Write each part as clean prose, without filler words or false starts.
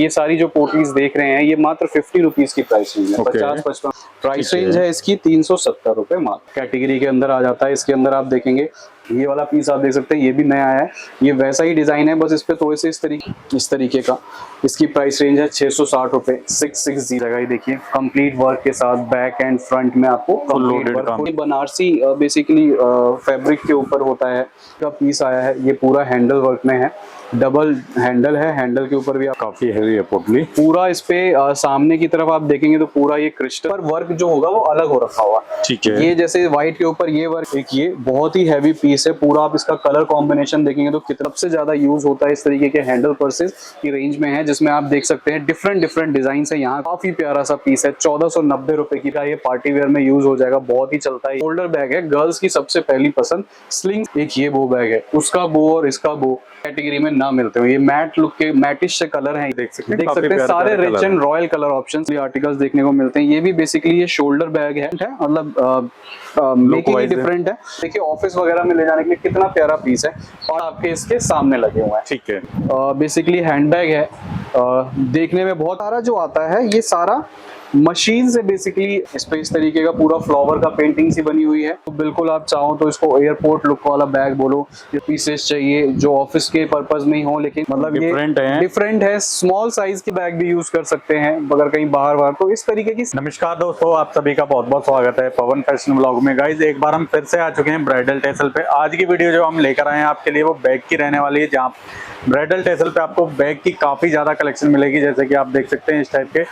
ये सारी जो पोटलीज देख रहे हैं ये मात्र 50 रुपीज की प्राइस रेंज है। 50-55 प्राइस रेंज है इसकी, 370 रुपए मात्र। कैटेगरी के अंदर आ जाता है। इसके अंदर आप देखेंगे ये वाला पीस आप देख सकते हैं, ये भी नया है। ये वैसा ही डिजाइन है, बस इस पे थोड़े से इस तरीके का। इसकी प्राइस रेंज है 660 रुपए, 660 जगह। ये देखिए कंप्लीट वर्क के साथ बैक एंड फ्रंट में आपको बनारसी बेसिकली फैब्रिक के ऊपर होता है का पीस आया है। ये पूरा हैंडल वर्क में है, डबल हैंडल है। हैंडल के ऊपर भी आप काफी हैवी है पोटली। पूरा इस पे सामने की तरफ आप देखेंगे तो पूरा ये क्रिस्टल पर वर्क जो होगा वो अलग हो रखा हुआ। ठीक है। ये जैसे व्हाइट के ऊपर ये वर्क, एक ये बहुत ही हैवी पीस है पूरा। आप इसका कलर कॉम्बिनेशन देखेंगे तो कितना से ज्यादा यूज होता है इस तरीके के हैंडल पर्सेस की रेंज में है, जिसमें आप देख सकते हैं डिफरेंट डिजाइन है। यहाँ काफी प्यारा सा पीस है, 1490 रुपए की का। ये पार्टी वेयर में यूज हो जाएगा, बहुत ही चलता है। शोल्डर बैग है, गर्ल्स की सबसे पहली पसंद। स्लिंग एक ये बो बैग है, उसका बो और इसका बो कैटेगरी में ना मिलते हो। ये मैट लुक के मैटिश से कलर हैं, देख सकते हैं सारे rich and royal colour options articles देखने को मिलते हैं। ये भी बेसिकली ये शोल्डर बैग है, मतलब मेकिंग ही डिफरेंट है। देखिए ऑफिस वगैरह में ले जाने के लिए कितना प्यारा पीस है और आपके इसके सामने लगे हुए हैं। ठीक है। बेसिकली हैंडबैग है, देखने में बहुत सारा जो आता है ये सारा मशीन से बेसिकली इस पे इस तरीके का पूरा फ्लावर का पेंटिंग सी बनी हुई है। तो बिल्कुल आप चाहो तो इसको एयरपोर्ट लुक वाला बैग बोलो। ये पीसेस चाहिए जो ऑफिस के पर्पस में ही हो, लेकिन मतलब ये डिफरेंट है। स्मॉल साइज के बैग भी यूज कर सकते हैं अगर कहीं बाहर तो इस तरीके की। नमस्कार दोस्तों, आप सभी का बहुत बहुत स्वागत है पवन फैशन व्लॉग में। गाइज एक बार हम फिर से आ चुके हैं ब्राइडल टेसल पे। आज की वीडियो जो हम लेकर आए हैं आपके लिए वो बैग की रहने वाली है, जहाँ ब्राइडल टेसल पे आपको बैग की काफी ज्यादा कलेक्शन मिलेगी। जैसे कि आप देख सकते हैं इस टाइप के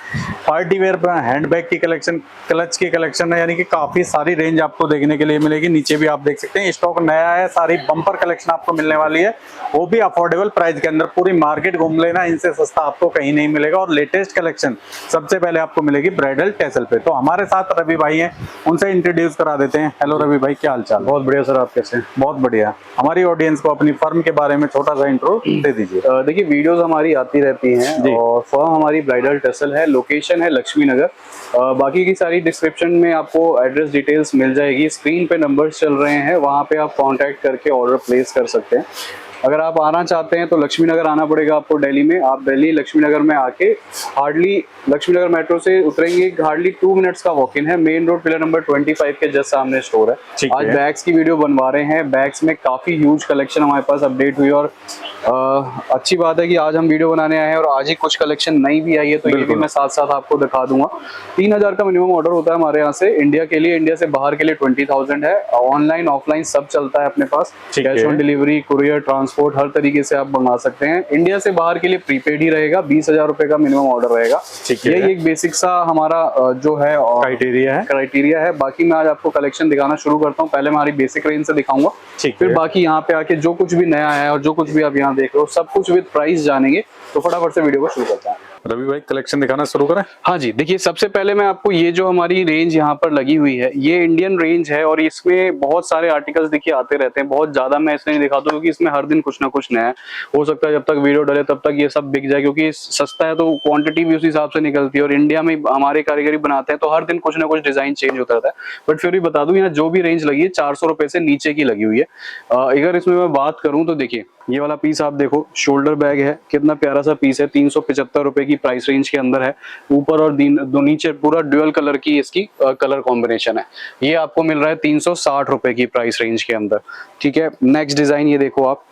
पार्टी वेयर हैंडबैग की कलेक्शन, क्लच की कलेक्शन है, यानी कि काफी सारी रेंज आपको देखने के लिए मिलेगी। नीचे भी आप देख सकते हैं स्टॉक नया है, सारी बम्पर कलेक्शन आपको मिलने वाली है, वो भी अफोर्डेबल प्राइस के अंदर। पूरी मार्केट घूम लेना, इनसे सस्ता आपको कहीं नहीं मिलेगा। और लेटेस्ट कलेक्शन सबसे पहले आपको मिलेगी ब्राइडल टेसल पे। तो हमारे साथ रवि भाई हैं, उनसे इंट्रोड्यूस करा देते हैं। हेलो रवि भाई, क्या हाल चाल? बहुत बढ़िया सर, आप कैसे? बहुत बढ़िया। हमारी ऑडियंस को अपनी फर्म के बारे में छोटा सा इंट्रो दे दीजिए। देखिए वीडियोस हमारी आती रहती हैं और फर्म हमारी ब्राइडल टेसल है, लोकेशन है लक्ष्मी नगर। बाकी की सारी डिस्क्रिप्शन में आपको एड्रेस डिटेल्स मिल जाएगी। स्क्रीन पे नंबर्स चल रहे हैं, वहाँ पे आप कांटेक्ट करके ऑर्डर प्लेस कर सकते हैं। अगर आप आना चाहते हैं तो लक्ष्मी नगर आना पड़ेगा आपको दिल्ली में। आप दिल्ली लक्ष्मी नगर में आके हार्डली लक्ष्मी नगर मेट्रो से उतरेंगे, हार्डली 2 मिनट्स का वॉक इन है। मेन रोड पिलर नंबर 25 के जस्ट सामने स्टोर है। आज बैग्स की वीडियो बनवा रहे हैं। बैग्स में काफी ह्यूज कलेक्शन हमारे पास अपडेट हुई और अच्छी बात है कि आज हम वीडियो बनाने आए हैं और आज ही कुछ कलेक्शन नई भी आई है, तो ये भी मैं साथ साथ आपको दिखा दूंगा। 3000 का मिनिमम ऑर्डर होता है हमारे यहाँ से इंडिया के लिए। इंडिया से बाहर के लिए 20,000 है। ऑनलाइन ऑफलाइन सब चलता है अपने पास। Cash on delivery, courier, transport हर तरीके से आप मंगा सकते हैं। इंडिया से बाहर के लिए प्रीपेड ही रहेगा, 20,000 रुपए का मिनिमम ऑर्डर रहेगा। यही एक बेसिक सा हमारा जो है क्राइटेरिया है। बाकी मैं आज आपको कलेक्शन दिखाना शुरू करता हूँ। पहले हमारी बेसिक रेंज से दिखाऊंगा, फिर बाकी यहाँ पे आके जो कुछ भी नया है और जो कुछ भी आप यहाँ देख रहे हो सब कुछ विद प्राइस जानेंगे। तो फटाफट से वीडियो को शुरू करते हैं। रवि भाई कलेक्शन दिखाना शुरू करें? हाँ जी, देखिए सबसे पहले मैं आपको ये जो हमारी रेंज यहाँ पर लगी हुई है ये इंडियन रेंज है और इसमें बहुत सारे आर्टिकल्स देखिए आते रहते हैं। बहुत ज्यादा मैं इसलिए नहीं दिखाता क्योंकि इसमें हर दिन कुछ ना कुछ नया है। हो सकता है जब तक वीडियो डले तब तक ये सब बिक जाए, क्योंकि सस्ता है तो क्वांटिटी भी उस हिसाब से निकलती है और इंडिया में हमारे कारीगरी बनाते हैं तो हर दिन कुछ ना कुछ डिजाइन चेंज होता रहता है। बट फिर भी बता दूं यहाँ जो भी रेंज लगी है 400 रुपए से नीचे की लगी हुई है। अगर इसमें मैं बात करूं तो देखिए ये वाला पीस आप देखो, शोल्डर बैग है, कितना प्यारा सा पीस है। 375 रुपए की प्राइस रेंज के अंदर है। ऊपर और नीचे पूरा ड्यूअल कलर की इसकी कलर कॉम्बिनेशन है। ये आपको मिल रहा है 360 रुपए की प्राइस रेंज के अंदर। ठीक है। नेक्स्ट डिजाइन ये देखो आप,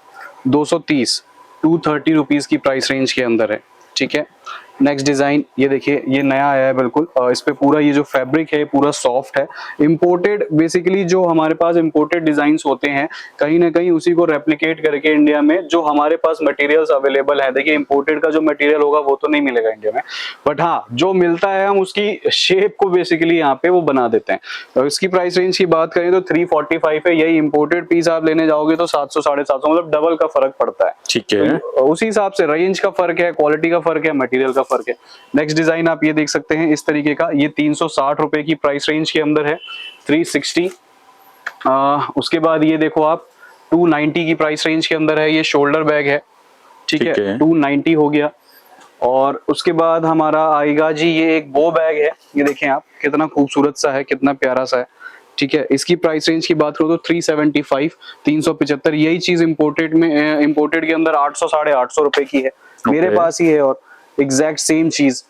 230 रुपीज की प्राइस रेंज के अंदर है। ठीक है। नेक्स्ट डिजाइन ये देखिए, ये नया आया है बिल्कुल। इस पे पूरा ये जो फैब्रिक है पूरा सॉफ्ट है। इंपोर्टेड, बेसिकली जो हमारे पास इंपोर्टेड डिजाइन्स होते हैं कहीं ना कहीं उसी को रेप्लिकेट करके इंडिया में जो हमारे पास मटेरियल्स अवेलेबल है। देखिए इंपोर्टेड का जो मटेरियल होगा वो तो नहीं मिलेगा इंडिया में, बट हाँ जो मिलता है हम उसकी शेप को बेसिकली यहाँ पे वो बना देते हैं। तो इसकी प्राइस रेंज की बात करें तो 345 है। यही इंपोर्टेड पीस आप लेने जाओगे तो 700 750, मतलब डबल का फर्क पड़ता है। ठीक है। तो उसी हिसाब से रेंज का फर्क है, क्वालिटी का फर्क है, मटेरियल का फर्क है। नेक्स्ट डिजाइन आप ये देख सकते हैं इस तरीके का, ये 360 रुपए की प्राइस रेंज के अंदर है। 360। उसके बाद ये देखो आप 290 की प्राइस रेंज के अंदर है। ये शोल्डर बैग है। ठीक है। 290 हो गया। और उसके बाद हमारा आएगा जी ये एक बो बैग है। ये देखें आप, कितना खूबसूरत सा है, कितना प्यारा सा है। ठीक है। इसकी प्राइस रेंज की बात करो तो 375, 375। यही चीज इंपोर्टेड में, इंपोर्टेड के अंदर 800 850 रुपए की है। मेरे पास ही है और एग्जैक्ट सेम चीज।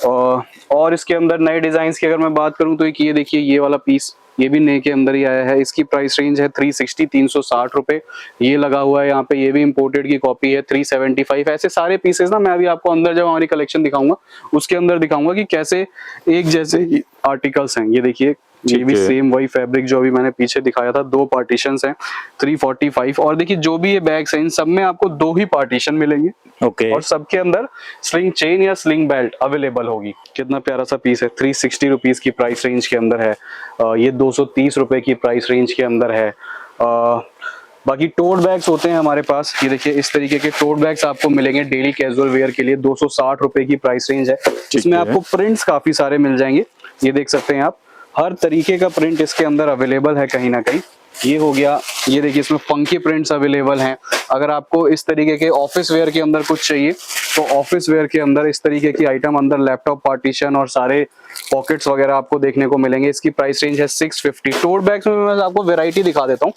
और इसके अंदर नए डिजाइन की अगर मैं बात करूं तो एक ये देखिए, ये वाला पीस ये भी नए के अंदर ही आया है। इसकी प्राइस रेंज है 360 रुपए। ये लगा हुआ है यहाँ पे, ये भी इंपोर्टेड की कॉपी है 375। ऐसे सारे पीसेस ना मैं अभी आपको अंदर जब हमारी कलेक्शन दिखाऊंगा उसके अंदर दिखाऊंगा कि कैसे एक जैसे आर्टिकल्स हैं। ये देखिए, ये भी सेम वही फैब्रिक जो अभी मैंने पीछे दिखाया था। 2 पार्टीशंस हैं 345। और देखिए जो भी ये बैग्स हैं इन सब में आपको 2 ही पार्टीशन मिलेंगे। ओके। और सबके अंदर स्लिंग चेन या स्लिंग बेल्ट अवेलेबल होगी। कितना प्यारा सा पीस है, 360 रुपीज की प्राइस रेंज के अंदर है। ये 230 रुपए की प्राइस रेंज के अंदर है। बाकी टोट बैग्स होते हैं हमारे पास। ये देखिए इस तरीके के टोट बैग्स आपको मिलेंगे डेली कैजुअल वेयर के लिए। 260 रुपए की प्राइस रेंज है। इसमें आपको प्रिंट्स काफी सारे मिल जाएंगे। ये देख सकते हैं आप, हर तरीके का प्रिंट इसके अंदर अवेलेबल है कहीं ना कहीं। ये हो गया, ये देखिए इसमें फंकी प्रिंट्स अवेलेबल हैं। अगर आपको इस तरीके के ऑफिस वेयर के अंदर कुछ चाहिए तो ऑफिस वेयर के अंदर इस तरीके की आइटम, अंदर लैपटॉप पार्टीशन और सारे पॉकेट्स वगैरह आपको देखने को मिलेंगे। इसकी प्राइस रेंज है 650। टोट बैग्स में मैं आपको वेराइटी दिखा देता हूँ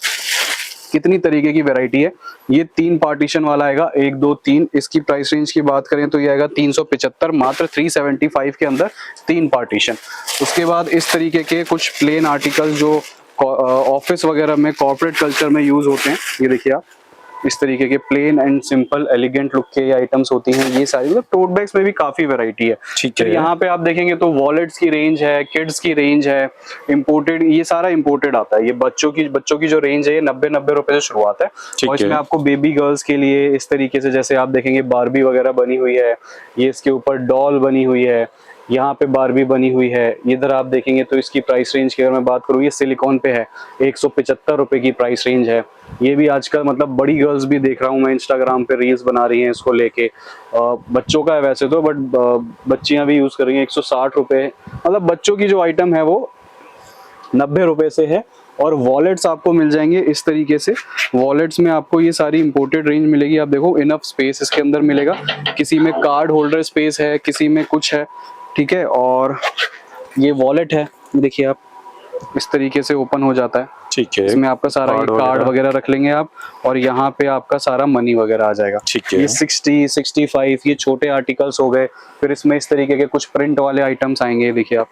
कितनी तरीके की वैरायटी है। ये 3 पार्टीशन वाला आएगा, 1 2 3। इसकी प्राइस रेंज की बात करें तो ये आएगा 375, मात्र 375 के अंदर 3 पार्टीशन। उसके बाद इस तरीके के कुछ प्लेन आर्टिकल्स जो ऑफिस वगैरह में कॉर्पोरेट कल्चर में यूज होते हैं, ये देखिए आप, इस तरीके के plain and simple elegant look के आइटम्स होती हैं ये सारी। मतलब टोट बैग्स में भी काफी वैरायटी है। ठीक है। यहाँ पे आप देखेंगे तो वॉलेट्स की रेंज है, किड्स की रेंज है, इंपोर्टेड, ये सारा इंपोर्टेड आता है। ये बच्चों की जो रेंज है ये 90 रुपए से शुरुआत है। और इसमें आपको बेबी गर्ल्स के लिए इस तरीके से, जैसे आप देखेंगे बारबी वगैरह बनी हुई है, ये इसके ऊपर डॉल बनी हुई है, यहाँ पे बारबी बनी हुई है। इधर आप देखेंगे तो इसकी प्राइस रेंज की अगर मैं बात करूँ, ये सिलिकॉन पे है, 175 रुपए की प्राइस रेंज है। ये भी आजकल मतलब बड़ी गर्ल्स भी देख रहा हूँ मैं इंस्टाग्राम पे रील्स बना रही हैं इसको लेके। बच्चों का है वैसे तो, बट बच्चियां भी यूज कर रही हैं। 160 रुपए, मतलब बच्चों की जो आइटम है वो 90 रुपए से है। और वॉलेट्स आपको मिल जाएंगे इस तरीके से। वॉलेट्स में आपको ये सारी इंपोर्टेड रेंज मिलेगी। आप देखो इनफ स्पेस इसके अंदर मिलेगा। किसी में कार्ड होल्डर स्पेस है, किसी में कुछ है, ठीक है। और ये वॉलेट है, देखिए आप, इस तरीके से ओपन हो जाता है। ठीक है। इसमें आपका सारा कार्ड वगैरह रख लेंगे आप, और यहाँ पे आपका सारा मनी वगैरह आ जाएगा। ठीक है। ये 60, 65 ये छोटे आर्टिकल्स हो गए। फिर इसमें इस तरीके के कुछ प्रिंट वाले आइटम्स आएंगे, देखिए आप,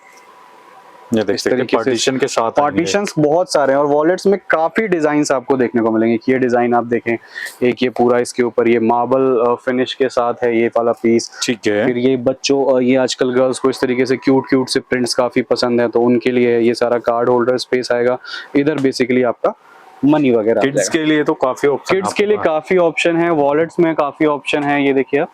ये देख सकते हैं पार्टीशन के साथ। पार्टीशंस बहुत सारे हैं। और वॉलेट्स में काफी डिजाइन आपको देखने को मिलेंगे। ये डिजाइन आप देखें, एक ये पूरा इसके ऊपर ये मार्बल फिनिश के साथ है ये वाला पीस। ठीक है। फिर ये बच्चों, ये आजकल गर्ल्स को इस तरीके से क्यूट से प्रिंट्स काफी पसंद है, तो उनके लिए ये सारा कार्ड होल्डर स्पेस आएगा। इधर बेसिकली आपका मनी वगैरह। किड्स के लिए तो काफी ऑप्शन, किड्स के लिए काफी ऑप्शन है, वॉलेट्स में काफी ऑप्शन है। ये देखिए आप,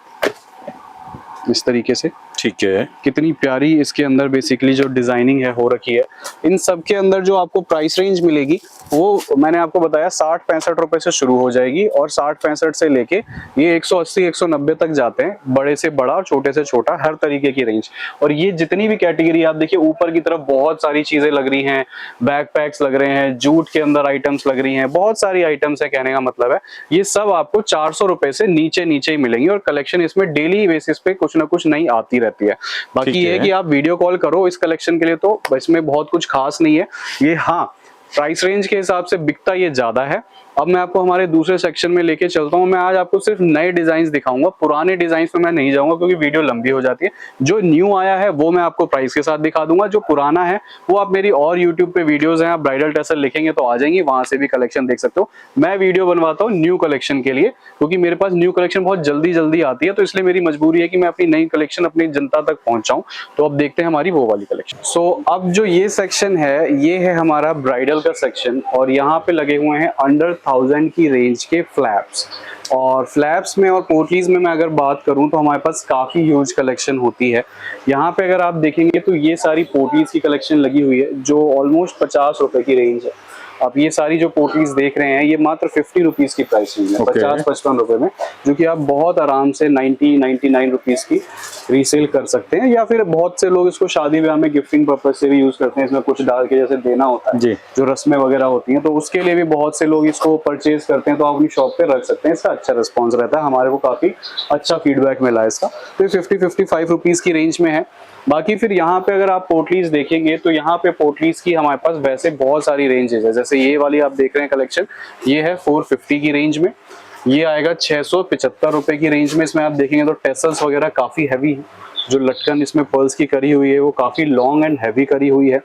इस तरीके से। ठीक है। कितनी प्यारी इसके अंदर बेसिकली जो डिजाइनिंग है हो रखी है। इन सब के अंदर जो आपको प्राइस रेंज मिलेगी वो मैंने आपको बताया 60-65 रुपए से शुरू हो जाएगी। और 60-65 से लेके ये 180-190 तक जाते हैं। बड़े से बड़ा और छोटे से छोटा, हर तरीके की रेंज। और ये जितनी भी कैटेगरी आप देखिए, ऊपर की तरफ बहुत सारी चीजें लग रही हैं, बैकपैक्स लग रहे हैं, जूट के अंदर आइटम्स लग रही हैं, बहुत सारी आइटम्स है। कहने का मतलब है ये सब आपको 400 रुपए से नीचे ही मिलेंगी। और कलेक्शन इसमें डेली बेसिस पे कुछ ना कुछ नई आती रहती है। बाकी ये है कि आप वीडियो कॉल करो इस कलेक्शन के लिए, तो इसमें बहुत कुछ खास नहीं है ये। हाँ, प्राइस रेंज के हिसाब से बिकता ये ज्यादा है। अब मैं आपको हमारे दूसरे सेक्शन में लेके चलता हूँ। मैं आज आपको सिर्फ नए डिजाइन दिखाऊंगा, पुराने डिजाइन में मैं नहीं जाऊंगा क्योंकि वीडियो लंबी हो जाती है। जो न्यू आया है वो मैं आपको प्राइस के साथ दिखा दूंगा, जो पुराना है वो आप मेरी और यूट्यूब पे वीडियोस हैं, आप ब्राइडल टेसल लिखेंगे तो आ जाएंगी, वहां से भी कलेक्शन देख सकते हो। मैं वीडियो बनवाता हूँ न्यू कलेक्शन के लिए, क्योंकि मेरे पास न्यू कलेक्शन बहुत जल्दी आती है, तो इसलिए मेरी मजबूरी है कि मैं अपनी नई कलेक्शन अपनी जनता तक पहुंचाऊं। तो अब देखते हैं हमारी वो वाली कलेक्शन। सो अब जो ये सेक्शन है, ये है हमारा ब्राइडल का सेक्शन। और यहाँ पे लगे हुए हैं अंडर 1000 की रेंज के फ्लैप्स। और फ्लैप्स में और पोटलीज में मैं अगर बात करूं तो हमारे पास काफी ह्यूज कलेक्शन होती है। यहाँ पे अगर आप देखेंगे तो ये सारी पोटलीज की कलेक्शन लगी हुई है, जो ऑलमोस्ट 50 रुपए की रेंज है। आप ये सारी जो पोटलीज देख रहे हैं, ये मात्र 50 रुपीज की प्राइस रेंज है, 50-55 रुपए में, जो कि आप बहुत आराम से 90-99 रुपीज की रीसेल कर सकते हैं। या फिर बहुत से लोग इसको शादी ब्याह में गिफ्टिंग पर्पज से भी यूज करते हैं। इसमें कुछ डाल के जैसे देना होता है, जो रस्में वगैरह होती हैं, तो उसके लिए भी बहुत से लोग इसको परचेज करते हैं। तो आप अपनी शॉप पे रख सकते हैं। इसका अच्छा रिस्पॉन्स रहता है, हमारे को काफी अच्छा फीडबैक मिला है इसका। तो ये 50-55 रुपीज की रेंज में है। बाकी फिर यहाँ पे अगर आप पोटलीज देखेंगे तो यहाँ पे पोटलीज की हमारे पास वैसे बहुत सारी रेंजेस है। जैसे ये वाली आप देख रहे हैं कलेक्शन, ये है 450 की रेंज में। ये आएगा 675 रुपए की रेंज में। इसमें आप देखेंगे तो टेसल्स वगैरह काफी हैवी है, जो लटकन इसमें पर्ल्स की करी हुई है वो काफी लॉन्ग एंड हैवी करी हुई है।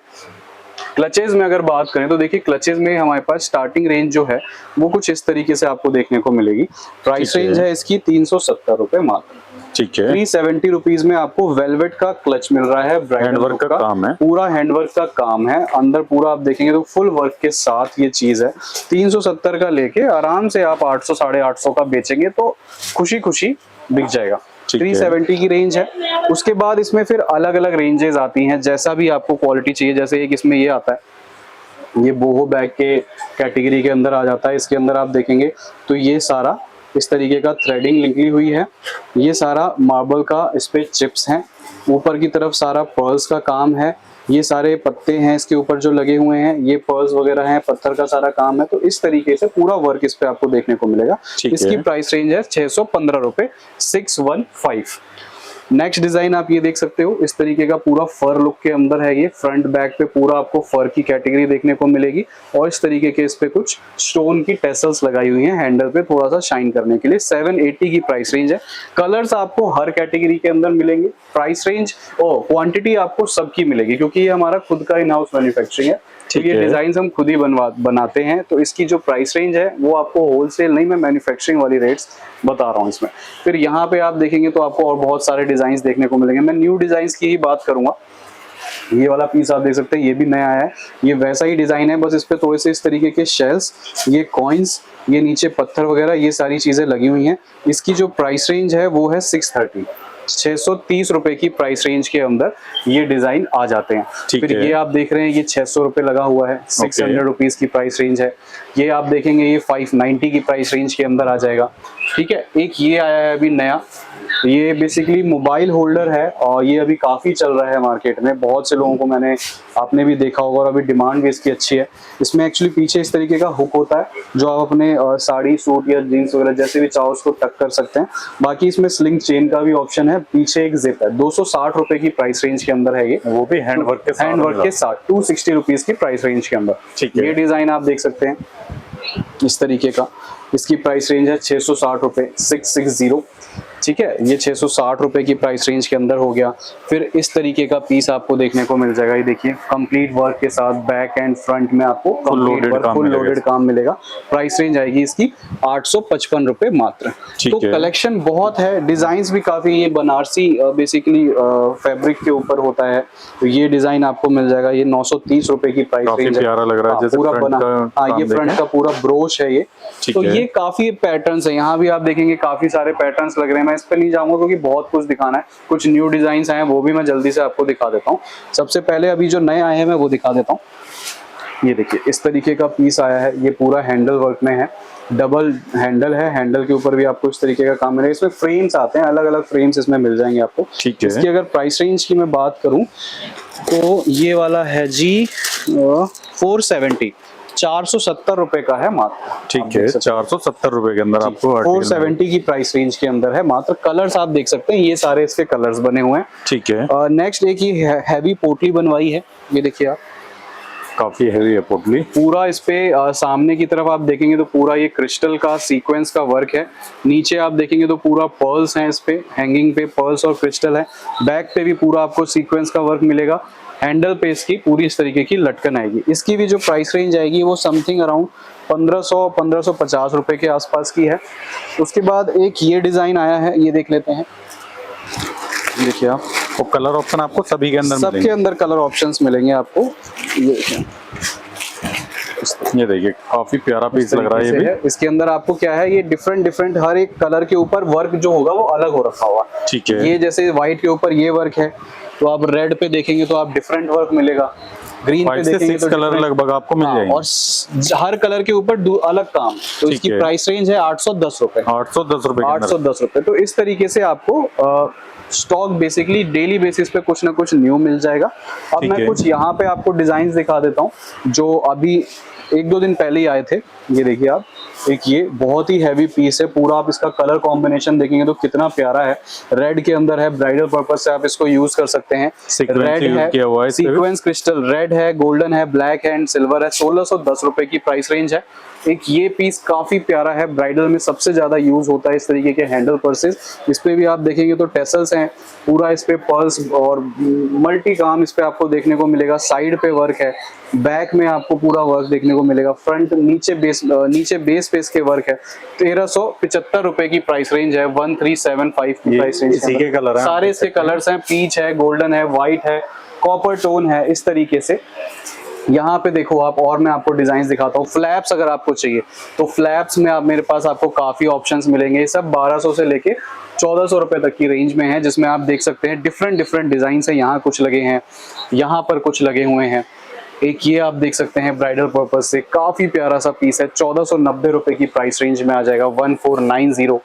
क्लचेज में अगर बात करें तो देखिए क्लचेज में हमारे पास स्टार्टिंग रेंज जो है वो कुछ इस तरीके से आपको देखने को मिलेगी। प्राइस रेंज है इसकी 370 रुपए मात्र। ठीक है, 370 रुपीज में आपको वेलवेट का क्लच मिल रहा है, हैंडवर्क का काम है, पूरा हैंडवर्क का काम है, अंदर पूरा आप देखेंगे तो फुल वर्क के साथ ये चीज है। 370 का लेके आराम से आप 800 850 का बेचेंगे तो खुशी खुशी बिक जाएगा। 370 की रेंज है। उसके बाद इसमें फिर अलग अलग रेंजेस आती हैं, जैसा भी आपको क्वालिटी चाहिए। जैसे एक इसमें ये आता है, ये बोहो बैग के कैटेगरी के अंदर आ जाता है। इसके अंदर आप देखेंगे तो ये सारा इस तरीके का थ्रेडिंग निकली हुई है, ये सारा मार्बल का इस पे चिप्स हैं, ऊपर की तरफ सारा पर्ल्स का काम है, ये सारे पत्ते हैं इसके ऊपर जो लगे हुए हैं, ये पर्ल्स वगैरह हैं, पत्थर का सारा काम है। तो इस तरीके से पूरा वर्क इस पे आपको देखने को मिलेगा। इसकी प्राइस रेंज है 615 रुपए, 615। नेक्स्ट डिजाइन आप ये देख सकते हो, इस तरीके का पूरा फर लुक के अंदर है ये। फ्रंट बैक पे पूरा आपको फर की कैटेगरी देखने को मिलेगी और इस तरीके के इस पे कुछ स्टोन की टेसल्स लगाई हुई हैं हैंडल पे थोड़ा सा शाइन करने के लिए। 780 की प्राइस रेंज है। कलर्स आपको हर कैटेगरी के अंदर मिलेंगे। प्राइस रेंज और क्वांटिटी आपको सबकी मिलेगी क्योंकि ये हमारा खुद का इन हाउस मैन्युफैक्चरिंग है। ये डिजाइन हम खुद ही बनाते हैं। तो इसकी जो प्राइस रेंज है वो आपको होलसेल नहीं, मैं मैन्युफैक्चरिंग वाली रेट्स बता रहा हूँ इसमें। फिर यहाँ पे आप देखेंगे तो आपको और बहुत सारे डिजाइन देखने को मिलेंगे। मैं न्यू डिजाइन की ही बात करूंगा। ये वाला पीस आप देख सकते हैं, ये भी नया है, ये वैसा ही डिजाइन है, बस इस पे थोड़े से इस तरीके के शेल्स, ये कॉइन्स, ये नीचे पत्थर वगैरह, ये सारी चीजें लगी हुई हैं। इसकी जो प्राइस रेंज है वो है 630, 630 रुपए की प्राइस रेंज के अंदर ये डिजाइन आ जाते हैं। फिर ये आप देख रहे हैं ये 600 रुपए लगा हुआ है, 600 रुपीज की प्राइस रेंज है। ये आप देखेंगे ये 590 की प्राइस रेंज के अंदर आ जाएगा। ठीक है, एक ये आया है अभी नया, ये बेसिकली मोबाइल होल्डर है और ये अभी काफी चल रहा है मार्केट में। बहुत से लोगों को आपने भी देखा होगा और अभी डिमांड भी इसकी अच्छी है। इसमें एक्चुअली पीछे इस तरीके का हुक होता है जो आप अपने साड़ी, सूट या जीन्स वगैरह जैसे भी चाहो उसको टक कर सकते हैं। बाकी इसमें स्लिंग चेन का भी ऑप्शन है, पीछे एक जिप है। 260 रुपए की प्राइस रेंज के अंदर है ये, वो भी हैंडवर्क के साथ 260 रुपीज की प्राइस रेंज के अंदर। ये डिजाइन आप देख सकते हैं इस तरीके का। इसकी प्राइस रेंज है 660 रुपए, 660। ठीक है, ये 660 रुपए की प्राइस रेंज के अंदर हो गया। फिर इस तरीके का पीस आपको देखने को मिल जाएगा। ये देखिए कंप्लीट वर्क के साथ बैक एंड फ्रंट में आपको फुल लोडेड काम मिलेगा। प्राइस रेंज आएगी इसकी 855 रुपए मात्र। तो कलेक्शन बहुत है, डिजाइन भी काफी, ये बनारसी बेसिकली फैब्रिक के ऊपर होता है। तो ये डिजाइन आपको मिल जाएगा, ये 930 रुपए की प्राइस रेंज है। प्यारा लग रहा है जैसे पूरा बना, हाँ ये फ्रंट का पूरा ब्रोच है ये। तो ये काफी पैटर्न्स है, यहाँ भी आप देखेंगे काफी सारे पैटर्न्स लग रहे हैं। मैं इस पे नहीं जाऊंगा क्योंकि बहुत कुछ दिखाना है। कुछ न्यू डिजाइन आए हैं वो भी मैं जल्दी से आपको दिखा देता हूँ। सबसे पहले अभी जो नए आए हैं मैं वो दिखा देता हूँ। ये देखिए इस तरीके का पीस आया है, ये पूरा हैंडल वर्क में है, डबल हैंडल है, हैंडल के ऊपर भी आपको इस तरीके का काम मिलेगा। इसमें फ्रेम्स आते हैं, अलग अलग फ्रेम्स इसमें मिल जाएंगे आपको। इसकी अगर प्राइस रेंज की मैं बात करूं तो ये वाला है जी 470, 470 रुपए का है मात्र। ठीक है, 470 रुपए के अंदर आपको 470 की प्राइस रेंज के अंदर है मात्र। कलर्स आप देख सकते हैं, ये सारे इसके कलर्स बने हुए हैं। ठीक है, नेक्स्ट एक ये हैवी पोटली बनवाई है, ये देखिए आप, काफी हैवी है पोटली। पूरा इस पे सामने की तरफ आप देखेंगे तो पूरा ये क्रिस्टल का सीक्वेंस का वर्क है। नीचे आप देखेंगे तो पूरा पर्ल्स हैं, इस पे हैंगिंग पे पर्ल्स और क्रिस्टल है। बैक पे भी पूरा आपको सीक्वेंस का वर्क मिलेगा। हैंडल पे इसकी पूरी इस तरीके की लटकन आएगी। इसकी भी जो प्राइस रेंज आएगी वो समथिंग अराउंड 1550 रुपए के आसपास की है। उसके बाद एक ये डिजाइन आया है, ये देख लेते हैं। देखिए आप, वो कलर ऑप्शन आपको सभी के अंदर सबके अंदर कलर ऑप्शंस मिलेंगे आपको। ये देखिए काफी प्यारा पीस लग रहा है ये भी। इसके अंदर आपको क्या है, ये डिफरेंट हर एक कलर के ऊपर वर्क जो होगा वो अलग हो रखा हुआ। ठीक है, ये जैसे व्हाइट के ऊपर ये वर्क है तो आप रेड पे देखेंगे तो आप डिफरेंट वर्क मिलेगा। ग्रीन पे देखेंगे तो कलर लगभग आपको मिल जाएंगे और हर कलर के ऊपर अलग काम। तो इसकी प्राइस रेंज है 810 रुपए, 810 रुपए। तो इस तरीके से आपको स्टॉक बेसिकली डेली बेसिस पे कुछ ना कुछ न्यू मिल जाएगा। अब मैं कुछ यहाँ पे आपको डिजाइन दिखा देता हूँ जो अभी 1-2 दिन पहले ही आए थे। ये देखिए आप, एक ये बहुत ही हैवी पीस है। पूरा आप इसका कलर कॉम्बिनेशन देखेंगे तो कितना प्यारा है। रेड के अंदर है, ब्राइडल पर्पस से आप इसको यूज कर सकते हैं। रेड है, सीक्वेंस क्रिस्टल रेड है, गोल्डन है, ब्लैक है एंड सिल्वर है। 1610 रुपए की प्राइस रेंज है। एक ये पीस काफी प्यारा है, ब्राइडल में सबसे ज्यादा यूज होता है इस तरीके के हैंडल पर्सेस। इस पे भी आप देखेंगे तो टेसल्स हैं, पूरा इस पे पर्ल्स और मल्टी काम इस पे आपको देखने को मिलेगा। साइड पे वर्क है, बैक में आपको पूरा वर्क देखने को मिलेगा, फ्रंट नीचे बेस पेस के वर्क है। 1375 रुपए की प्राइस रेंज है, 1375 की प्राइस रेंज इसी के कलर है, सारे इसके कलर्स हैं, पीच है, गोल्डन है, व्हाइट है, कॉपर टोन है, इस तरीके से। यहाँ पे देखो आप, और मैं आपको डिजाइन दिखाता हूँ। फ्लैप्स अगर आपको चाहिए तो फ्लैप्स में आप मेरे पास आपको काफी ऑप्शंस मिलेंगे। ये सब 1200 से लेके 1400 रुपए तक की रेंज में है, जिसमें आप देख सकते हैं डिफरेंट डिजाइन है। यहाँ कुछ लगे हैं, यहाँ पर कुछ लगे हुए हैं। एक ये आप देख सकते हैं ब्राइडल पर्पज से काफी प्यारा सा पीस है, 1490 रुपए की प्राइस रेंज में आ जाएगा, 1490।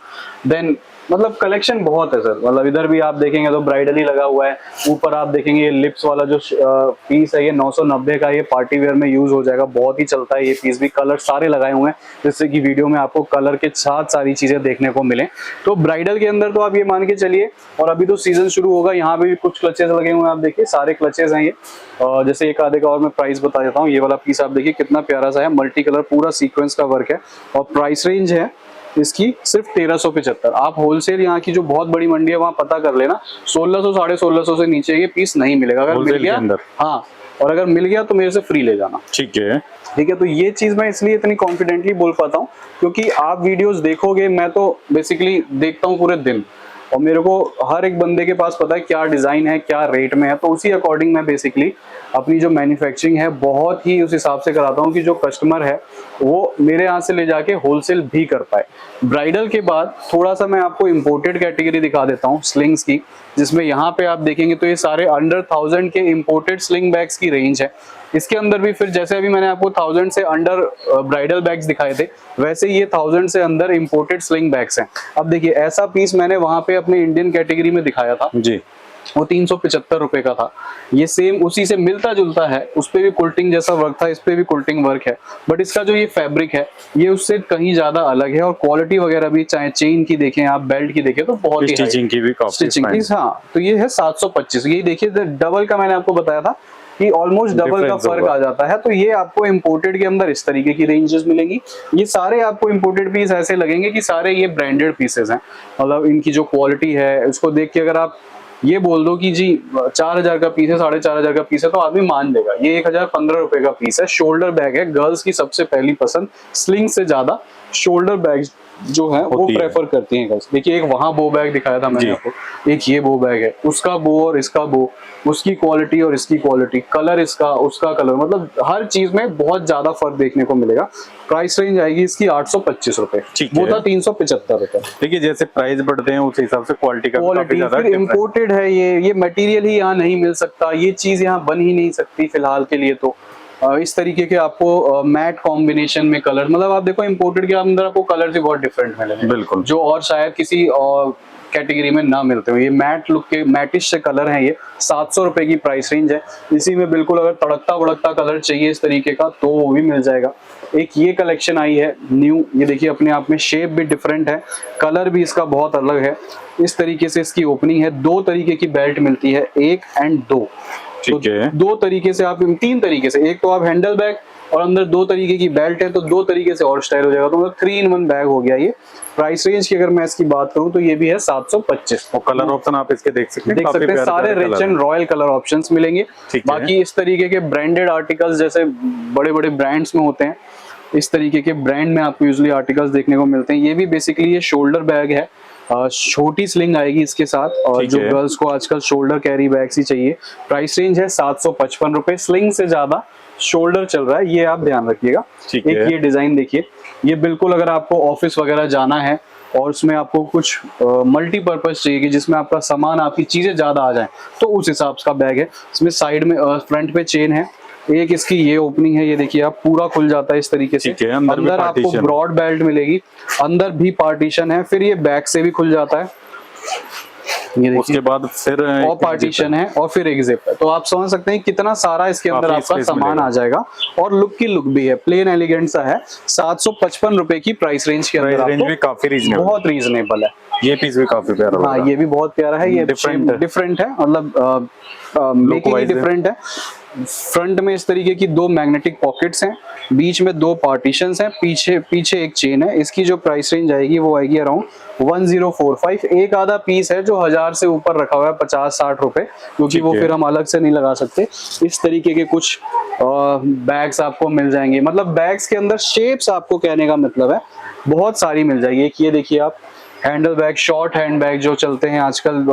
देन मतलब कलेक्शन बहुत है सर, मतलब इधर भी आप देखेंगे तो ब्राइडल ही लगा हुआ है। ऊपर आप देखेंगे ये लिप्स वाला जो पीस है, ये 990 का, ये पार्टी वेयर में यूज हो जाएगा, बहुत ही चलता है ये पीस भी। कलर सारे लगाए हुए हैं जिससे कि वीडियो में आपको कलर के साथ सारी चीजें देखने को मिले। तो ब्राइडल के अंदर तो आप ये मान के चलिए, और अभी तो सीजन शुरू होगा, यहाँ पे भी कुछ क्लचेस लगे हुए हैं, आप देखिए सारे क्लचेस हैं ये। जैसे एक आधे का और मैं प्राइस बता देता हूँ। ये वाला पीस आप देखिए कितना प्यारा सा है, मल्टी कलर पूरा सीक्वेंस का वर्क है, और प्राइस रेंज है इसकी सिर्फ 1375। आप होलसेल यहाँ की जो बहुत बड़ी मंडी है वहां पता कर लेना, 1600 1650 से नीचे ये पीस नहीं मिलेगा। अगर मिल गया, हाँ, और अगर मिल गया तो मेरे से फ्री ले जाना। ठीक है, ठीक है। तो ये चीज मैं इसलिए इतनी कॉन्फिडेंटली बोल पाता हूँ क्योंकि आप वीडियोस देखोगे, मैं तो बेसिकली देखता हूँ पूरे दिन, और मेरे को हर एक बंदे के पास पता है क्या डिजाइन है, क्या रेट में है, तो उसी अकॉर्डिंग मैं बेसिकली अपनी जो मैन्युफैक्चरिंग है बहुत ही उस हिसाब से कराता हूँ कि जो कस्टमर है वो मेरे यहाँ से ले जाके होलसेल भी कर पाए। ब्राइडल के बाद थोड़ा सा मैं आपको इंपोर्टेड कैटेगरी दिखा देता हूँ स्लिंग्स की, जिसमें यहाँ पे आप देखेंगे तो ये सारे अंडर 1000 के इंपोर्टेड स्लिंग बैग्स की रेंज है। इसके अंदर भी फिर जैसे अभी मैंने आपको 1000 से अंडर ब्राइडल बैग्स दिखाए थे, वैसे ये 1000 से अंदर इंपोर्टेड स्लिंग बैग्स हैं। अब देखिए ऐसा पीस मैंने वहां पे अपने इंडियन कैटेगरी में दिखाया था जी, वो 375 रुपए का था। ये सेम उसी से मिलता जुलता है, उस पे भी कुल्टिंग जैसा वर्क था, इस पे भी कुल्टिंग वर्क है, बट इसका जो ये फैब्रिक है ये उससे कहीं ज्यादा अलग है, और क्वालिटी वगैरह भी, चाहे चेन की देखें आप, बेल्ट की देखें, तो बहुत ही स्टिचिंग की भी स्टिचिंग की, हाँ। तो ये है 725, ये देखिए डबल का मैंने आपको बताया था कि ऑलमोस्ट डबल का फर्क आ जाता है। तो ये आपको इंपोर्टेड के अंदर इस तरीके की रेंजेस मिलेंगी। ये सारे आपको इंपोर्टेड पीस ऐसे लगेंगे कि सारे ये ब्रांडेड पीसेस हैं, मतलब इनकी जो क्वालिटी है उसको देख के अगर आप ये बोल दो कि जी 4000 का पीस है, 4500 का पीस है, तो आदमी मान लेगा। ये 1015 रुपए का पीस है, शोल्डर बैग है, गर्ल्स की सबसे पहली पसंद, स्लिंग से ज्यादा शोल्डर बैग जो है वो प्रेफर करती हैं गर्ल्स। देखिए एक वहां बो बैग दिखाया था मैंने आपको, एक ये बो बैग है, उसका बो और इसका बो, उसकी क्वालिटी और इसकी क्वालिटी, कलर इसका उसका कलर, मतलब हर चीज में बहुत ज्यादा फर्क देखने को मिलेगा। प्राइस रेंज आएगी इसकी 825 रुपए, वो था 375 रुपए। देखिए जैसे प्राइस बढ़ते हैं उस हिसाब से क्वालिटी फिर इम्पोर्टेड है, ये मटेरियल ही यहाँ नहीं मिल सकता, ये चीज यहाँ बन ही नहीं सकती फिलहाल के लिए। तो इस तरीके के आपको मैट कॉम्बिनेशन में कलर, मतलब आप देखो इंपोर्टेड के अंदर आपको कलर भी बहुत डिफरेंट मिलेंगे, बिल्कुल, जो और शायद किसी कैटेगरी में ना मिलते हो। ये मैट लुक के मैटिश से कलर है, ये 700 रुपए की प्राइस रेंज है। इसी में बिल्कुल अगर तड़कता भड़कता कलर चाहिए इस तरीके का तो वो भी मिल जाएगा। एक ये कलेक्शन आई है न्यू, ये देखिए अपने आप में शेप भी डिफरेंट है, कलर भी इसका बहुत अलग है। इस तरीके से इसकी ओपनिंग है, 2 तरीके की बेल्ट मिलती है, 1 एंड 2, ठीक है। 2 तरीके से आप, 3 तरीके से, एक तो आप हैंडल बैग और अंदर 2 तरीके की बेल्ट है, तो 2 तरीके से और स्टाइल हो जाएगा, तो मतलब 3 in 1 बैग हो गया ये। प्राइस रेंज की अगर मैं इसकी बात करूं तो ये भी है 725, और कलर ऑप्शन आप इसके देख सकते हैं, सारे rich and royal colour options मिलेंगे। बाकी इस तरीके के ब्रांडेड आर्टिकल्स जैसे बड़े बड़े ब्रांड्स में होते हैं, इस तरीके के ब्रांड में आपको यूजुअली आर्टिकल्स देखने को मिलते हैं। ये भी बेसिकली ये शोल्डर बैग है, छोटी स्लिंग आएगी इसके साथ, और जो गर्ल्स को आजकल शोल्डर कैरी बैग्स ही चाहिए। प्राइस रेंज है 755 रुपए, स्लिंग से ज्यादा शोल्डर चल रहा है, ये आप ध्यान रखिएगा। एक ये डिजाइन देखिए, ये बिल्कुल अगर आपको ऑफिस वगैरह जाना है और उसमें आपको कुछ मल्टीपर्पज चाहिए कि जिसमें आपका सामान, आपकी चीजें ज्यादा आ जाए, तो उस हिसाब का बैग है। इसमें साइड में फ्रंट पे चेन है, एक इसकी ये ओपनिंग है, ये देखिए आप पूरा खुल जाता है इस तरीके से। अंदर आपको ब्रॉड बेल्ट मिलेगी, अंदर भी पार्टीशन है, फिर ये बैक से भी खुल जाता है, ये उसके बाद फिर और पार्टीशन है, और फिर एक जिप है। तो आप समझ सकते हैं कितना सारा इसके अंदर आपका सामान आ जाएगा, और लुक की लुक भी है, प्लेन एलिगेंट सा है। 755 रुपए की प्राइस रेंज के अंदर आपको भी काफी रीजनेबल, बहुत रीजनेबल है। ये पीस भी काफी प्यारा, हाँ ये भी बहुत प्यारा है, ये डिफरेंट है, मतलब मेकिंग ही डिफरेंट है। फ्रंट में इस तरीके की 2 मैग्नेटिक पॉकेट्स हैं, बीच में 2 पार्टीशंस हैं, पीछे एक चेन है। इसकी जो प्राइस रेंज आएगी वो आएगी अराउंड 1045। एक आधा पीस है जो 1000 से ऊपर रखा हुआ है, 50-60 रुपए, क्योंकि वो फिर हम अलग से नहीं लगा सकते। इस तरीके के कुछ बैग्स आपको मिल जाएंगे। मतलब बैग्स के अंदर शेप्स, आपको कहने का मतलब है, बहुत सारी मिल जाएगी। एक ये देखिए आप, handle bag, short hand bag जो चलते हैं आजकल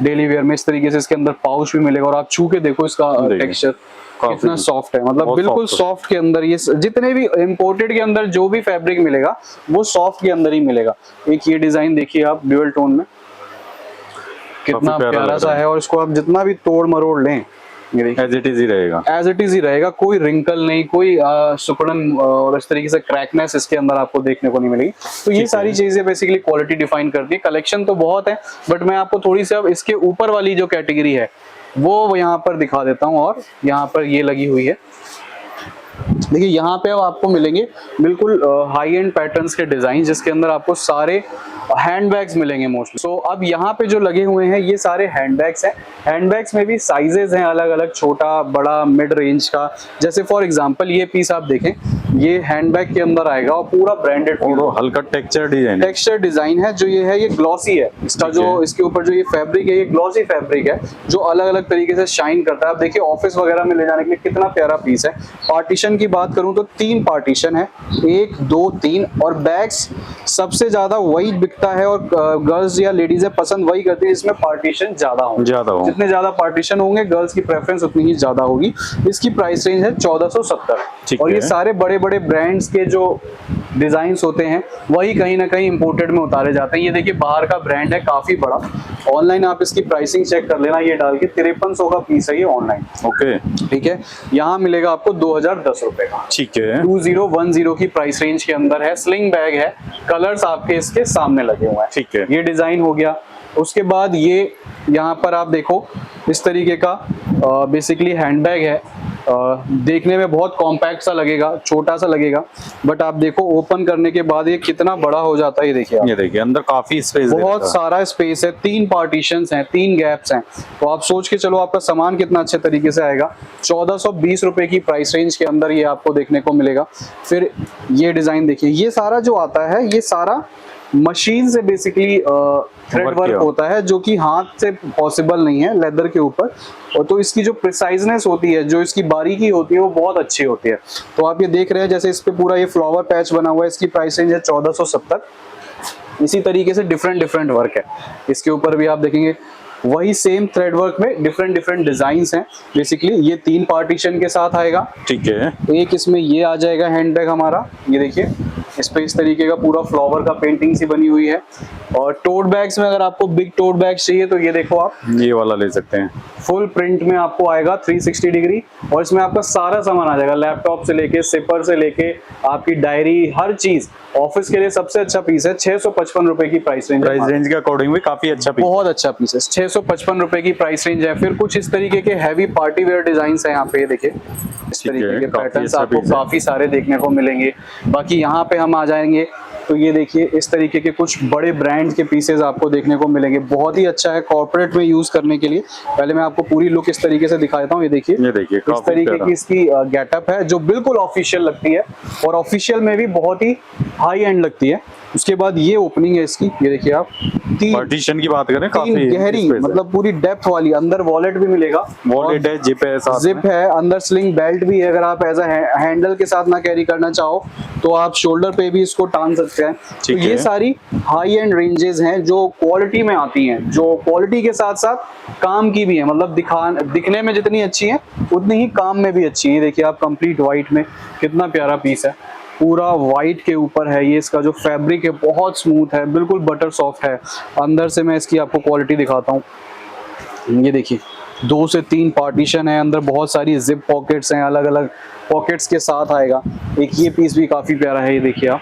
डेली वेयर में, इस तरीके से इसके अंदर पाउच भी मिलेगा। और आप छू के देखो इसका टेक्सचर कितना सॉफ्ट है, मतलब बिल्कुल सॉफ्ट के अंदर। ये जितने भी इंपोर्टेड के अंदर जो भी फैब्रिक मिलेगा वो सॉफ्ट के अंदर ही मिलेगा। एक ये डिजाइन देखिए आप, ड्यूअल टोन में, कितना प्यारा सा है। और इसको आप जितना भी तोड़ मरोड़ लें, एज इट इज ही रहेगा, एज इट इज ही रहेगा। कोई रिंकल नहीं, कोई सुकड़न और इस तरीके से क्रैकनेस इसके अंदर आपको देखने को नहीं मिलेगी। तो ये सारी चीजें बेसिकली क्वालिटी डिफाइन करती है। कलेक्शन तो बहुत है, बट मैं आपको थोड़ी सी अब इसके ऊपर वाली जो कैटेगरी है वो यहाँ पर दिखा देता हूँ। और यहाँ पर ये लगी हुई है, देखिए यहाँ पे अब आपको मिलेंगे बिल्कुल हाई एंड पैटर्न्स के डिजाइन, जिसके अंदर आपको सारे हैंडबैग्स मिलेंगे मोस्टली। सो अब यहाँ पे जो लगे हुए हैं ये सारे हैंडबैग्स हैं। हैंडबैग्स में भी साइजेस हैं अलग अलग, छोटा, बड़ा, मिड रेंज का। जैसे फॉर एग्जांपल ये पीस आप देखें, ये हैंडबैग के अंदर आएगा और पूरा ब्रांडेड, हल्का टेक्सचर डिजाइन है। जो ये है ये ग्लॉसी है, इसका जो इसके ऊपर जो ये फैब्रिक है ये ग्लॉसी फैब्रिक है, जो अलग अलग तरीके से शाइन करता है। आप देखिए ऑफिस वगैरह में ले जाने के लिए कितना प्यारा पीस है। पार्टीशन की बात करूं तो 3 पार्टीशन है, 1 2 3। और बैग्स सबसे ज्यादा वही बिकता है, और गर्ल्स या लेडीज पसंद वही करती है जिसमें पार्टीशन ज्यादा हो। जितने ज्यादा पार्टीशन होंगे गर्ल्स की प्रेफरेंस उतनी ही ज्यादा होगी। इसकी प्राइस रेंज है 1470। और ये सारे बड़े बड़े ब्रांड्स के जो डिजाइन्स होते हैं वही कहीं ना कहीं इंपोर्टेड में उतारे जाते हैं। ये देखिए बाहर का ब्रांड है, काफी बड़ा। ऑनलाइन आप इसकी प्राइसिंग चेक कर लेना, ये डाल के 5300 का पीस है ये ऑनलाइन। ओके, ठीक है। यहाँ मिलेगा आपको 2010 रुपए का। ठीक है, 2010 की प्राइस रेंज के अंदर है। स्लिंग बैग है, कलर्स आपके इसके सामने लगे हुए हैं। ठीक है, ये डिजाइन हो गया। उसके बाद ये यहाँ पर आप देखो इस तरीके का बेसिकली हैंडबैग है। देखने में बहुत कॉम्पैक्ट सा लगेगा, छोटा सा लगेगा, बट आप देखो ओपन करने के बाद ये कितना बड़ा हो जाता है। ये देखिए आप, ये देखिए अंदर काफी स्पेस, बहुत सारा स्पेस है, 3 पार्टीशंस हैं, 3 गैप्स हैं। तो आप सोच के चलो आपका सामान कितना अच्छे तरीके से आएगा। 1420 रुपए की प्राइस रेंज के अंदर ये आपको देखने को मिलेगा। फिर ये डिजाइन देखिए, ये सारा जो आता है ये सारा मशीन से बेसिकली थ्रेड वर्क होता है, जो कि हाथ से पॉसिबल नहीं है लेदर के ऊपर। और तो इसकी जो प्रिसाइजनेस होती है, जो इसकी बारीकी होती है वो बहुत अच्छी होती है। तो आप ये देख रहे हैं जैसे इस पे पूरा ये फ्लावर पैच बना हुआ है, इसकी प्राइस रेंज है 1470। इसी तरीके से डिफरेंट वर्क है इसके ऊपर भी आप देखेंगे, वही सेम थ्रेड वर्क में डिफरेंट डिजाइन्स हैं। बेसिकली ये 3 पार्टीशन के साथ आएगा। ठीक है, एक इसमें ये आ जाएगा हैंडबैग हमारा, ये देखिए इस पे इस तरीके का पूरा फ्लावर का पेंटिंग सी बनी हुई है। और टोट बैग्स में अगर आपको बिग टोट बैग चाहिए तो ये देखो आप, ये वाला ले सकते हैं। फुल प्रिंट में आपको आएगा 360 डिग्री, और इसमें आपका सारा सामान आ जाएगा, लैपटॉप से लेके सिपर से लेके आपकी डायरी, हर चीज। ऑफिस के लिए सबसे अच्छा पीस है। 655 रुपए की प्राइस रेंज के अकॉर्डिंग भी काफी अच्छा पीस, बहुत अच्छा पीस है। 655 रुपए की प्राइस रेंज है। फिर कुछ इस तरीके के हैवी पार्टी वेयर डिजाइन है यहाँ पे, देखिए इस तरीके के पैटर्न्स आपको काफी सारे देखने को मिलेंगे। बाकी यहाँ पे हम आ जाएंगे तो ये देखिए इस तरीके के कुछ बड़े ब्रांड के पीसेस आपको देखने को मिलेंगे। बहुत ही अच्छा है कॉर्पोरेट में यूज करने के लिए। पहले मैं आपको पूरी लुक इस तरीके से दिखा देता हूँ। ये देखिए इस तरीके की इसकी गेटअप है जो बिल्कुल ऑफिशियल लगती है, और ऑफिशियल में भी बहुत ही हाई एंड लगती है। उसके बाद ये ओपनिंग है इसकी, ये देखिए आप, 3 पार्टीशन की बात करें, काफी गहरी, मतलब पूरी डेप्थ वाली। अंदर वॉलेट भी मिलेगा, वॉलेट है, जिप है, अंदर स्लिंग बेल्ट भी है। अगर आप एज हैंडल के साथ ना कैरी करना चाहो तो आप शोल्डर पे भी इसको टांग सकते हैं। तो ये सारी हाई एंड रेंजेस हैं जो क्वालिटी में आती हैं, जो क्वालिटी के साथ साथ काम की भी है। मतलब दिखने में जितनी अच्छी है उतनी ही काम में भी अच्छी है। देखिए आप, कंप्लीट व्हाइट में कितना प्यारा पीस है, पूरा व्हाइट के ऊपर है। ये इसका जो फैब्रिक है बहुत स्मूथ है, बिल्कुल बटर सॉफ्ट है। अंदर से मैं इसकी आपको क्वालिटी दिखाता हूँ। ये देखिए 2 से 3 पार्टीशन है, अंदर बहुत सारी जिप पॉकेट्स हैं, अलग अलग पॉकेट्स के साथ आएगा। एक ये पीस भी काफी प्यारा है, ये देखिए आप,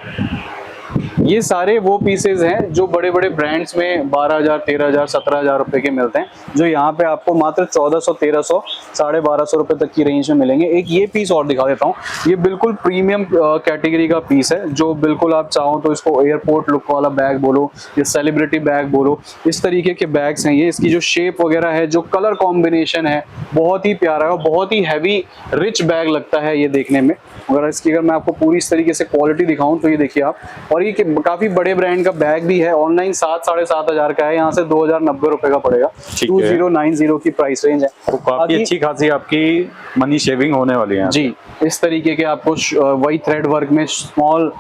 ये सारे वो पीसेज हैं जो बड़े बड़े ब्रांड्स में 12,000, 13,000, 17,000 रुपए के मिलते हैं, जो यहाँ पे आपको मात्र 1400, 1300, 1250 रुपए तक की रेंज में मिलेंगे। एक ये पीस और दिखा देता हूँ, ये बिल्कुल प्रीमियम कैटेगरी का पीस है, जो बिल्कुल आप चाहो तो इसको एयरपोर्ट लुक वाला बैग बोलो या सेलिब्रिटी बैग बोलो, इस तरीके के बैग्स हैं ये। इसकी जो शेप वगैरह है, जो कलर कॉम्बिनेशन है, बहुत ही प्यारा है और बहुत ही हैवी रिच बैग लगता है ये देखने में। अगर मैं आपको पूरी इस तरीके से क्वालिटी दिखाऊं तो ये देखिए आप, और ये काफी बड़े ब्रांड का बैग भी है। ऑनलाइन 7-7,500 का है, यहाँ से 2,090 रुपए का पड़ेगा। 2090 की प्राइस रेंज है। तो काफी अच्छी खासी आपकी मनी शेविंग होने वाली है जी। इस तरीके के आपको वही थ्रेड वर्क में स्मॉल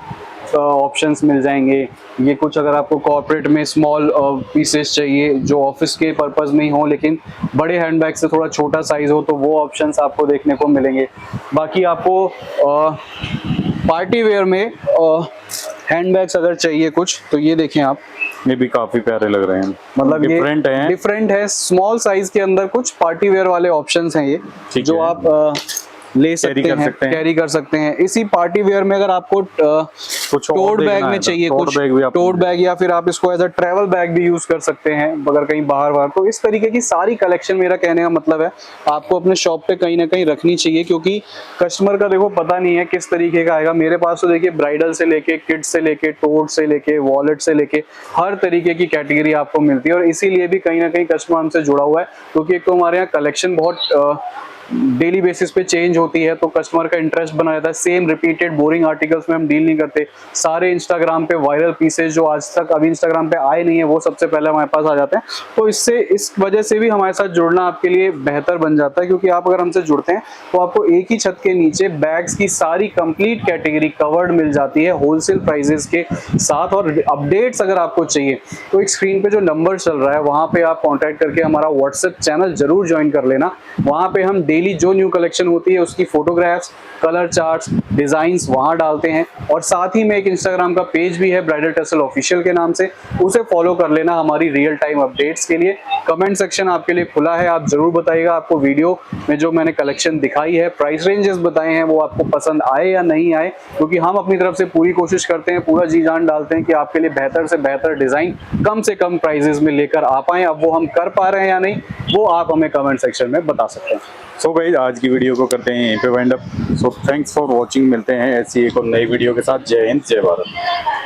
ऑप्शंस मिल जाएंगे। ये कुछ अगर आपको कॉर्पोरेट में स्मॉल पीसेस चाहिए जो ऑफिस के पर्पस में ही हो, लेकिन बड़े हैंडबैग से थोड़ा छोटा साइज हो, तो वो ऑप्शंस आपको देखने को मिलेंगे। बाकी आपको पार्टी वेयर में हैंडबैग्स अगर चाहिए कुछ, तो ये देखें आप, ये भी काफी प्यारे लग रहे हैं, मतलब डिफरेंट है। स्मॉल साइज के अंदर कुछ पार्टी वेयर वाले ऑप्शंस हैं ये, जो आप ले सकते हैं, कैरी कर सकते हैं। इसी पार्टी वेयर में अगर आपको कुछ टोट बैग में चाहिए, कुछ टोट बैग, या फिर आप इसको एज अ ट्रैवल बैग भी यूज कर सकते हैं अगर कहीं बाहर, तो इस तरीके की सारी कलेक्शन, मेरा कहने का मतलब है, आपको अपने शॉप पे कहीं ना कहीं रखनी चाहिए, क्योंकि कस्टमर का देखो पता नहीं है किस तरीके का आएगा। मेरे पास तो देखिए ब्राइडल से लेके, किड्स से लेके, टोट से लेके, वॉलेट से लेके हर तरीके की कैटेगरी आपको मिलती है। और इसीलिए भी कहीं ना कहीं कस्टमर हमसे जुड़ा हुआ है, क्योंकि एक तो हमारे यहाँ कलेक्शन बहुत डेली बेसिस पे चेंज होती है, तो कस्टमर का इंटरेस्ट बना रहता है। सेम रिपीटेड बोरिंग आर्टिकल्स में हम डील नहीं करते। सारे इंस्टाग्राम पे वायरल पीसेस जो आज तक अभी इंस्टाग्राम पे आए नहीं है, वो सबसे पहले हमारे पास आ जाते हैं। तो इस वजह से भी हमारे साथ जुड़ना आपके लिए बेहतर बन जाता है, क्योंकि आप अगर हमसे जुड़ते हैं तो आपको एक ही छत के नीचे बैग्स की सारी कंप्लीट कैटेगरी कवर्ड मिल जाती है होलसेल प्राइजेस के साथ। और अपडेट्स अगर आपको चाहिए तो एक स्क्रीन पे जो नंबर चल रहा है, वहां पे आप कॉन्टैक्ट करके हमारा व्हाट्सएप चैनल जरूर ज्वाइन कर लेना। वहां पे हम डेली जो न्यू कलेक्शन होती है उसकी फोटोग्राफ्स, कलर चार्ट्स, डिजाइन्स वहां डालते हैं। और साथ ही में एक इंस्टाग्राम का पेज भी है ब्राइडल टेसल ऑफिशियल के नाम से, उसे फॉलो कर लेना हमारी रियल टाइम अपडेट्स के लिए। कमेंट सेक्शन आपके लिए खुला है, आप जरूर बताइएगा आपको वीडियो में जो मैंने कलेक्शन दिखाई है, प्राइस रेंजेस बताए हैं, वो आपको पसंद आए या नहीं आए, क्योंकि हम अपनी तरफ से पूरी कोशिश करते हैं, पूरा जी जान डालते हैं कि आपके लिए बेहतर से बेहतर डिजाइन कम से कम प्राइजेस में लेकर आ पाए। अब वो हम कर पा रहे हैं या नहीं, वो आप हमें कमेंट सेक्शन में बता सकते हैं। सो गाइस, आज की वीडियो को करते हैं यहीं पे wind up. So thanks for watching, मिलते हैं ऐसी एक और नई वीडियो के साथ। जय हिंद, जय भारत।